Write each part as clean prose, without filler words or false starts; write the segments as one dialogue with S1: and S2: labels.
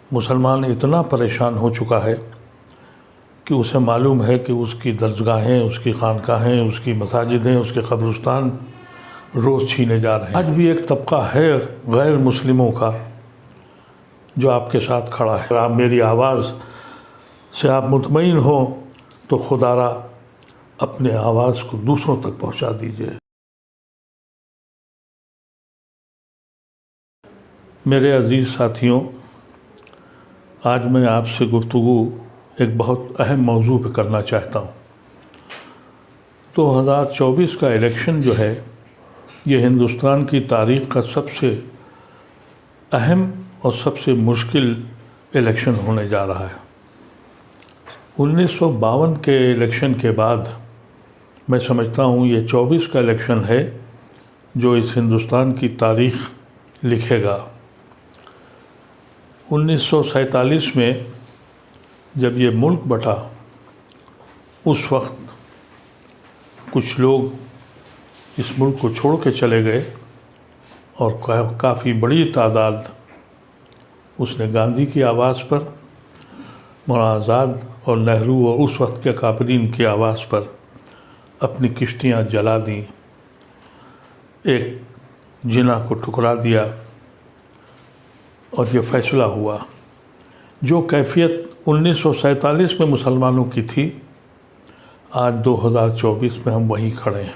S1: मुसलमान इतना परेशान हो चुका है कि उसे मालूम है कि उसकी दरगाहें, उसकी खानकाहें, उसकी मसाजिदें, उसके कब्रिस्तान रोज़ छीने जा रहे हैं। आज भी एक तबका है गैर मुस्लिमों का जो आपके साथ खड़ा है। अगर आप मेरी आवाज़ से आप मुतमईन हो तो खुदारा अपने आवाज़ को दूसरों तक पहुंचा दीजिए। मेरे अज़ीज़ साथियों, आज मैं आपसे गुफ्तगू एक बहुत अहम मौजू पर करना चाहता हूँ। 2024 का इलेक्शन जो है, ये हिंदुस्तान की तारीख़ का सबसे अहम और सबसे मुश्किल इलेक्शन होने जा रहा है। 1952 के इलेक्शन के बाद मैं समझता हूँ ये 24 का इलेक्शन है जो इस हिंदुस्तान की तारीख़ लिखेगा। 1947 में जब ये मुल्क बटा, उस वक्त कुछ लोग इस मुल्क को छोड़ के चले गए और काफ़ी बड़ी तादाद उसने गांधी की आवाज़ पर, मौलाना आज़ाद और नेहरू और उस वक्त के काबरीन की आवाज़ पर अपनी किश्तियाँ जला दी, एक जिना को ठुकरा दिया और ये फ़ैसला हुआ। जो कैफियत 1947 में मुसलमानों की थी, आज 2024 में हम वहीं खड़े हैं।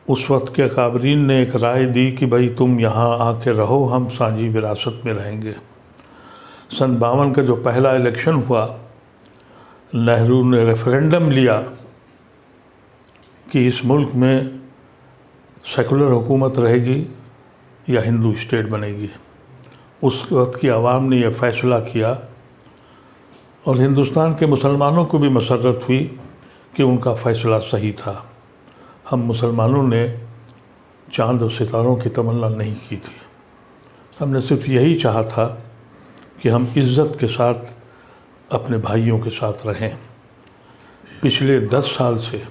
S1: उस वक्त के काबरीन ने एक राय दी कि भाई तुम यहाँ आके रहो, हम साझी विरासत में रहेंगे। सन 52 का जो पहला इलेक्शन हुआ, नेहरू ने रेफरेंडम लिया कि इस मुल्क में सेकुलर हुकूमत रहेगी या हिंदू स्टेट बनेगी। उस वक्त की आवाम ने यह फ़ैसला किया और हिंदुस्तान के मुसलमानों को भी मसर्रत हुई कि उनका फ़ैसला सही था। हम मुसलमानों ने चाँद और सितारों की तमन्ना नहीं की थी, हमने सिर्फ यही चाहा था कि हम इज़्ज़त के साथ अपने भाइयों के साथ रहें। पिछले 10 साल से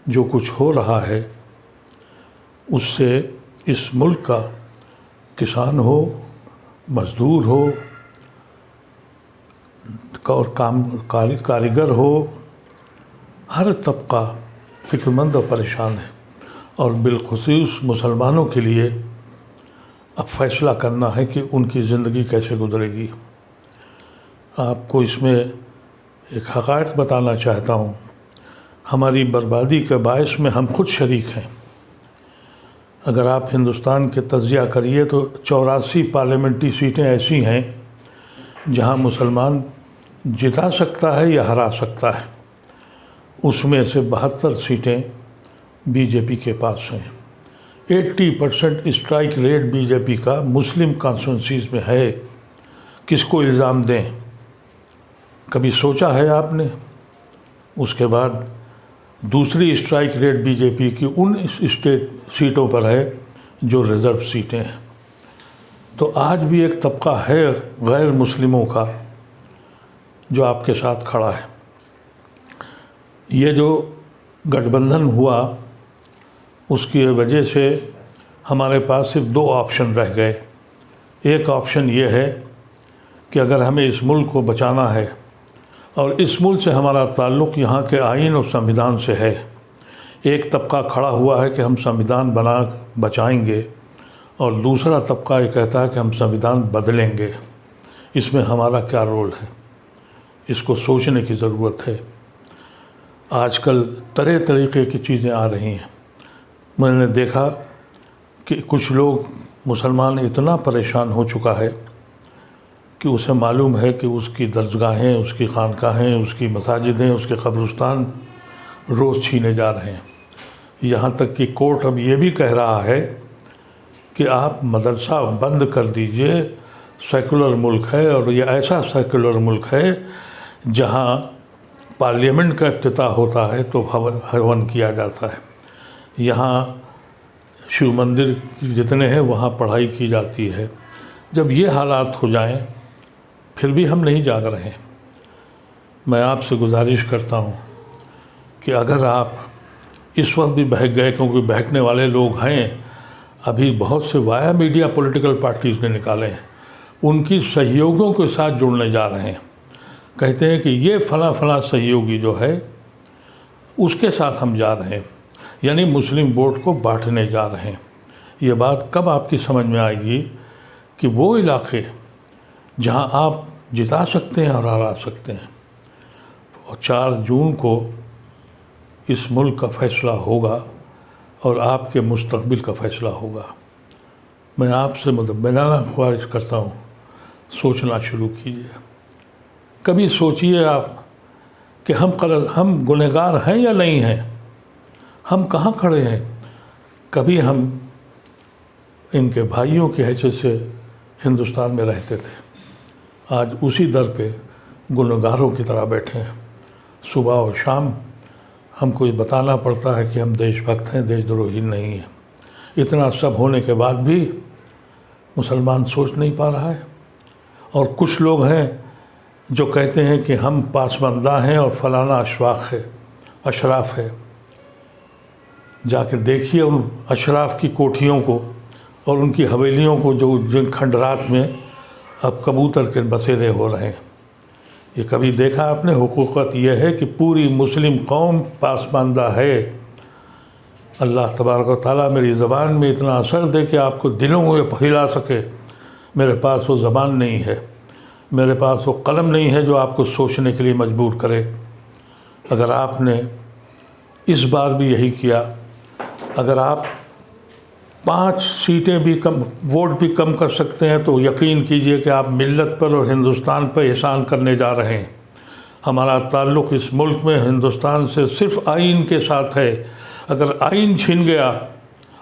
S1: जो कुछ हो रहा है, उससे इस मुल्क का किसान हो, मज़दूर हो और कारीगर हो, हर तबका फ़िक्रमंद और परेशान है। और बिलख़ुसूस मुसलमानों के लिए अब फ़ैसला करना है कि उनकी ज़िंदगी कैसे गुज़रेगी। आपको इसमें एक हक़ाइक़ बताना चाहता हूँ। हमारी बर्बादी के बायस में हम खुद शरीक हैं। अगर आप हिंदुस्तान के तज़किया करिए तो 84 पार्लियामेंट्री सीटें ऐसी हैं जहां मुसलमान जिता सकता है या हरा सकता है। उसमें से 72 सीटें बीजेपी के पास हैं। 80% स्ट्राइक रेट बीजेपी का मुस्लिम कॉन्स्टिट्यूंसीज़ में है। किसको इल्ज़ाम दें? कभी सोचा है आपने? उसके बाद दूसरी स्ट्राइक रेट बीजेपी की उन स्टेट सीटों पर है जो रिज़र्व सीटें हैं। तो आज भी एक तबका है गैर मुस्लिमों का जो आपके साथ खड़ा है। ये जो गठबंधन हुआ, उसकी वजह से हमारे पास सिर्फ 2 ऑप्शन रह गए। एक ऑप्शन ये है कि अगर हमें इस मुल्क को बचाना है और इस मुल्क से हमारा ताल्लुक़ यहाँ के आइन और संविधान से है, एक तबका खड़ा हुआ है कि हम संविधान बना बचाएंगे और दूसरा तबका ये कहता है कि हम संविधान बदलेंगे। इसमें हमारा क्या रोल है, इसको सोचने की ज़रूरत है। आजकल तरह तरीक़े की चीज़ें आ रही हैं। मैंने देखा कि कुछ लोग, मुसलमान इतना परेशान हो चुका है कि उसे मालूम है कि उसकी दरगाहें, उसकी खानकाहें, उसकी मसाजिदें, उसके कब्रिस्तान रोज़ छीने जा रहे हैं। यहाँ तक कि कोर्ट अब ये भी कह रहा है कि आप मदरसा बंद कर दीजिए, सेकुलर मुल्क है और ये ऐसा सेकुलर मुल्क है जहाँ पार्लियामेंट का इफ्तिताह होता है तो हवन किया जाता है। यहाँ शिव मंदिर जितने हैं वहाँ पढ़ाई की जाती है। जब ये हालात हो जाएं, फिर भी हम नहीं जाग रहे हैं। मैं आपसे गुजारिश करता हूँ कि अगर आप इस वक्त भी बहक गए, क्योंकि बहकने वाले लोग हैं, अभी बहुत से वाया मीडिया पॉलिटिकल पार्टीज़ ने निकाले हैं। उनकी सहयोगियों के साथ जुड़ने जा रहे हैं। कहते हैं कि ये फला सहयोगी जो है उसके साथ हम जा रहे हैं, यानी मुस्लिम वोट को बांटने जा रहे हैं। ये बात कब आपकी समझ में आएगी कि वो इलाके जहां आप जिता सकते हैं और हरा सकते हैं। और 4 जून को इस मुल्क का फ़ैसला होगा और आपके मुस्तकबिल का फ़ैसला होगा। मैं आपसे मुतब्बिनाना ख्वाहिश करता हूँ, सोचना शुरू कीजिए। कभी सोचिए आप कि हम गुनहगार हैं या नहीं हैं, हम कहाँ खड़े हैं। कभी हम इनके भाइयों की हैसियत से हिंदुस्तान में रहते थे, आज उसी दर पे गुनहगारों की तरह बैठे हैं। सुबह और शाम हमको ये बताना पड़ता है कि हम देशभक्त हैं, देशद्रोही नहीं हैं। इतना सब होने के बाद भी मुसलमान सोच नहीं पा रहा है। और कुछ लोग हैं जो कहते हैं कि हम पासबंदा हैं और फलाना अशराफ है। जाके देखिए उन अशराफ की कोठियों को और उनकी हवेलियों को, जो जिन खंडरात में अब कबूतर के बसेरे हो रहे हैं। ये कभी देखा आपने? हुकूकत यह है कि पूरी मुस्लिम कौम पासमानदा है। अल्लाह तबारक व तआला मेरी ज़बान में इतना असर दे कि आपको दिलों में हिला सके। मेरे पास वो ज़बान नहीं है, मेरे पास वो कलम नहीं है जो आपको सोचने के लिए मजबूर करे। अगर आपने इस बार भी यही किया, अगर आप 5 सीटें भी कम, वोट भी कम कर सकते हैं, तो यकीन कीजिए कि आप मिल्लत पर और हिंदुस्तान पर एहसान करने जा रहे हैं। हमारा ताल्लुक़ इस मुल्क में हिंदुस्तान से सिर्फ़ आइन के साथ है। अगर आइन छीन गया,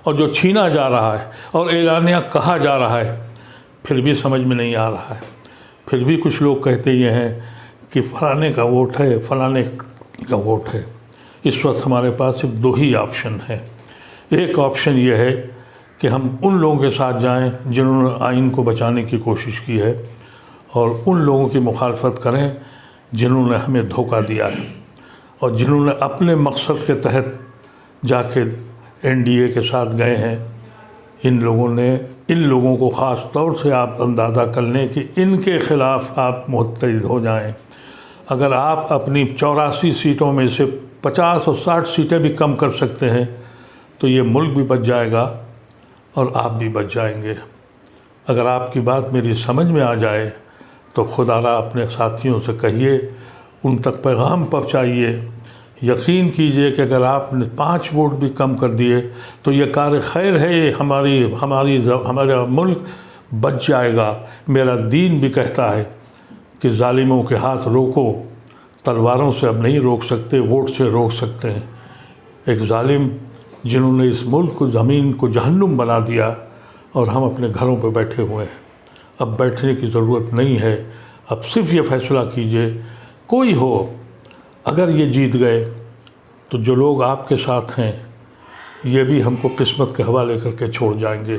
S1: और जो छीना जा रहा है और एलानिया कहा जा रहा है, फिर भी समझ में नहीं आ रहा है। फिर भी कुछ लोग कहते ये हैं कि फलाने का वोट है, फलाने का वोट है। इस वक्त हमारे पास सिर्फ 2 ही ऑप्शन हैं। एक ऑप्शन ये है कि हम उन लोगों के साथ जाएं जिन्होंने आइन को बचाने की कोशिश की है, और उन लोगों की मुखालफत करें जिन्होंने हमें धोखा दिया है और जिन्होंने अपने मकसद के तहत जाके एनडीए के साथ गए हैं। इन लोगों को ख़ास तौर से आप अंदाज़ा कर लें कि इनके ख़िलाफ़ आप मुत्तहिद हो जाएं। अगर आप अपनी 84 सीटों में से 50 और 60 सीटें भी कम कर सकते हैं, तो ये मुल्क भी बच जाएगा और आप भी बच जाएंगे। अगर आपकी बात मेरी समझ में आ जाए तो खुदारा अपने साथियों से कहिए, उन तक पैगाम पहुँचाइए। यकीन कीजिए कि अगर आपने 5 वोट भी कम कर दिए तो ये कार खैर है, हमारा मुल्क बच जाएगा। मेरा दीन भी कहता है कि जालिमों के हाथ रोको, तलवारों से अब नहीं रोक सकते, वोट से रोक सकते हैं। एक जालिम जिन्होंने इस मुल्क को, ज़मीन को जहन्नुम बना दिया, और हम अपने घरों पर बैठे हुए हैं। अब बैठने की ज़रूरत नहीं है। अब सिर्फ ये फ़ैसला कीजिए, कोई हो, अगर ये जीत गए तो जो लोग आपके साथ हैं ये भी हमको किस्मत के हवाले करके छोड़ जाएंगे।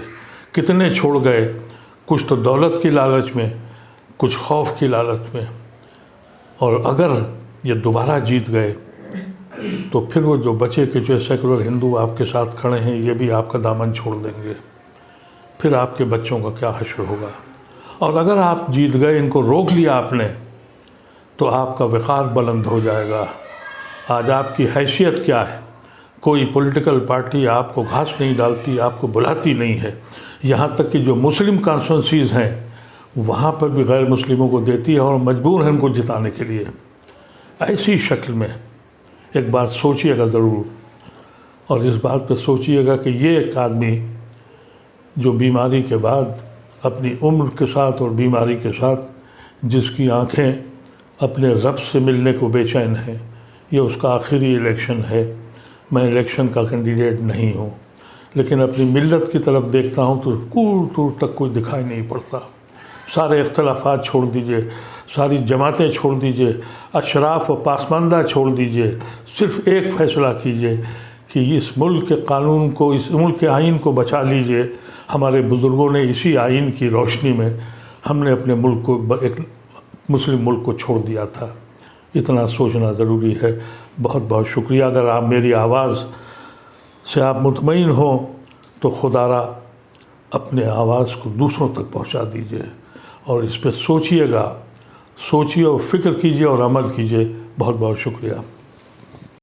S1: कितने छोड़ गए, कुछ तो दौलत की लालच में, कुछ खौफ की लालच में। और अगर ये दोबारा जीत गए तो फिर वो जो बचे के जो सेकुलर हिंदू आपके साथ खड़े हैं, ये भी आपका दामन छोड़ देंगे। फिर आपके बच्चों का क्या हश्र होगा। और अगर आप जीत गए, इनको रोक लिया आपने, तो आपका वक़ार बुलंद हो जाएगा। आज आपकी हैसियत क्या है? कोई पॉलिटिकल पार्टी आपको घास नहीं डालती, आपको बुलाती नहीं है। यहाँ तक कि जो मुस्लिम कॉन्स्टिट्यूंसीज़ हैं वहाँ पर भी गैर मुस्लिमों को देती है और मजबूर है उनको जिताने के लिए। ऐसी शक्ल में एक बात सोचिएगा ज़रूर, और इस बात पर सोचिएगा कि ये एक आदमी जो बीमारी के बाद अपनी उम्र के साथ और बीमारी के साथ जिसकी आँखें अपने रब से मिलने को बेचैन हैं, ये उसका आखिरी इलेक्शन है। मैं इलेक्शन का कैंडिडेट नहीं हूँ, लेकिन अपनी मिल्लत की तरफ देखता हूँ तो दूर दूर तक कोई दिखाई नहीं पड़ता। सारे इख्तलाफात छोड़ दीजिए, सारी जमातें छोड़ दीजिए, अशराफ व पासमानदा छोड़ दीजिए। सिर्फ़ एक फ़ैसला कीजिए कि इस मुल्क के कानून को, इस मुल्क के आइन को बचा लीजिए। हमारे बुज़ुर्गों ने इसी आइन की रोशनी में हमने अपने मुल्क को, एक मुस्लिम मुल्क को छोड़ दिया था। इतना सोचना ज़रूरी है। बहुत बहुत शुक्रिया। अगर आप मेरी आवाज़ से आप मुतमईन हो तो खुदारा अपने आवाज़ को दूसरों तक पहुंचा दीजिए और इस पर सोचिएगा, सोचिए और फ़िक्र कीजिए और अमल कीजिए। बहुत बहुत शुक्रिया।